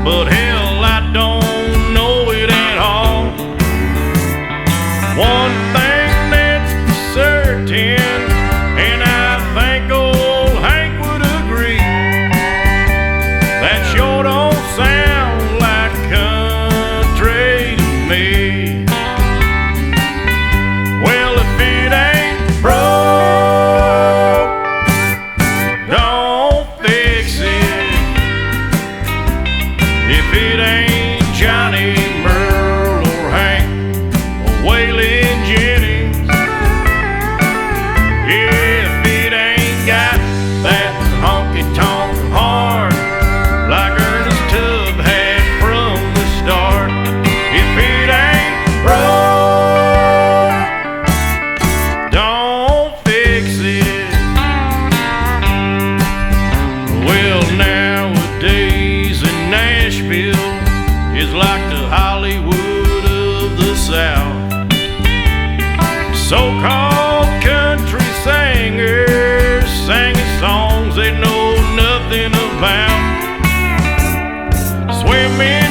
but hell, I don't know it at all. One thing that's certain, and I think old Hank would agree, that sure don't sound like country to me. Well, if it ain't broke, don't fix it. If it ain't Johnny, Merle, or Hank, or Waylon Jennings, if it ain't got that honky-tonk heart like Ernest Tubb had from the start, if it ain't broke, don't fix it. Well, nowadays in Nashville is like the Hollywood of the South. So-called country singers singing songs they know nothing about, swimming